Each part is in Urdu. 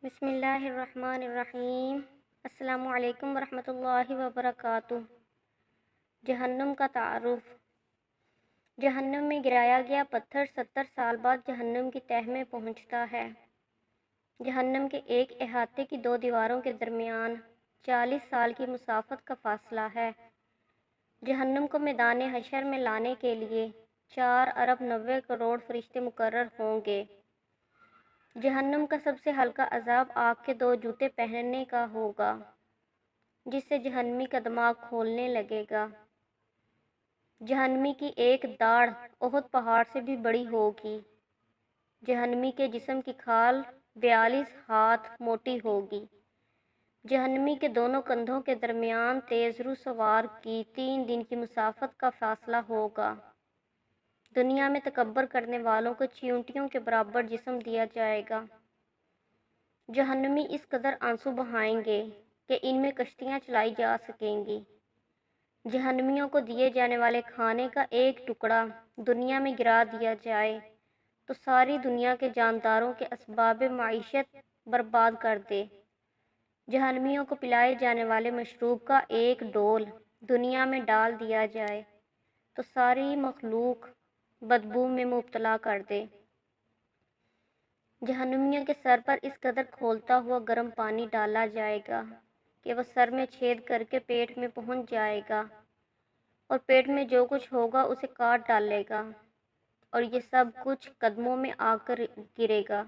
بسم اللہ الرحمن الرحیم۔ السلام علیکم ورحمۃ اللہ وبرکاتہ۔ جہنم کا تعارف۔ جہنم میں گرایا گیا پتھر 70 سال بعد جہنم کی تہہ میں پہنچتا ہے۔ جہنم کے ایک احاطے کی 2 دیواروں کے درمیان 40 سال کی مسافت کا فاصلہ ہے۔ جہنم کو میدان حشر میں لانے کے لیے 4 ارب 90 کروڑ فرشتے مقرر ہوں گے۔ جہنم کا سب سے ہلکا عذاب آگ کے 2 جوتے پہننے کا ہوگا، جس سے جہنمی کا دماغ کھولنے لگے گا۔ جہنمی کی ایک داڑھ احد پہاڑ سے بھی بڑی ہوگی۔ جہنمی کے جسم کی کھال 42 ہاتھ موٹی ہوگی۔ جہنمی کے دونوں کندھوں کے درمیان تیزرو سوار کی 3 دن کی مسافت کا فاصلہ ہوگا۔ دنیا میں تکبر کرنے والوں کو چیونٹیوں کے برابر جسم دیا جائے گا۔ جہنمی اس قدر آنسو بہائیں گے کہ ان میں کشتیاں چلائی جا سکیں گی۔ جہنمیوں کو دیے جانے والے کھانے کا ایک ٹکڑا دنیا میں گرا دیا جائے تو ساری دنیا کے جانداروں کے اسباب معیشت برباد کر دے۔ جہنمیوں کو پلائے جانے والے مشروب کا ایک ڈول دنیا میں ڈال دیا جائے تو ساری مخلوق بدبو میں مبتلا کر دے۔ جہنمیوں کے سر پر اس قدر کھولتا ہوا گرم پانی ڈالا جائے گا کہ وہ سر میں چھید کر کے پیٹ میں پہنچ جائے گا، اور پیٹ میں جو کچھ ہوگا اسے کاٹ ڈالے گا، اور یہ سب کچھ قدموں میں آ کر گرے گا۔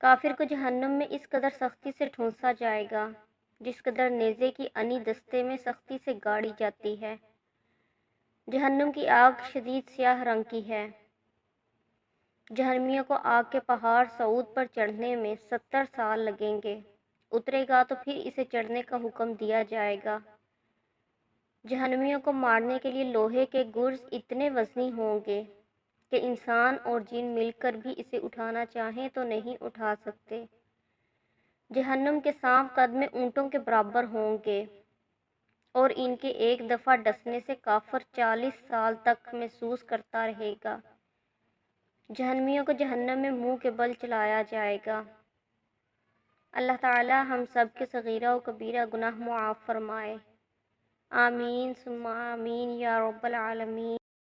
کافر کو جہنم میں اس قدر سختی سے ٹھونسا جائے گا جس قدر نیزے کی انی دستے میں سختی سے گاڑی جاتی ہے۔ جہنم کی آگ شدید سیاہ رنگ کی ہے۔ جہنمیوں کو آگ کے پہاڑ صعود پر چڑھنے میں 70 سال لگیں گے۔ اترے گا تو پھر اسے چڑھنے کا حکم دیا جائے گا۔ جہنمیوں کو مارنے کے لیے لوہے کے گرز اتنے وزنی ہوں گے کہ انسان اور جن مل کر بھی اسے اٹھانا چاہیں تو نہیں اٹھا سکتے۔ جہنم کے سانپ قد میں اونٹوں کے برابر ہوں گے، اور ان کے ایک دفعہ ڈسنے سے کافر 40 سال تک محسوس کرتا رہے گا۔ جہنمیوں کو جہنم میں منہ کے بل چلایا جائے گا۔ اللہ تعالی ہم سب کے صغیرہ و کبیرہ گناہ معاف فرمائے۔ آمین ثم آمین یا رب العالمین۔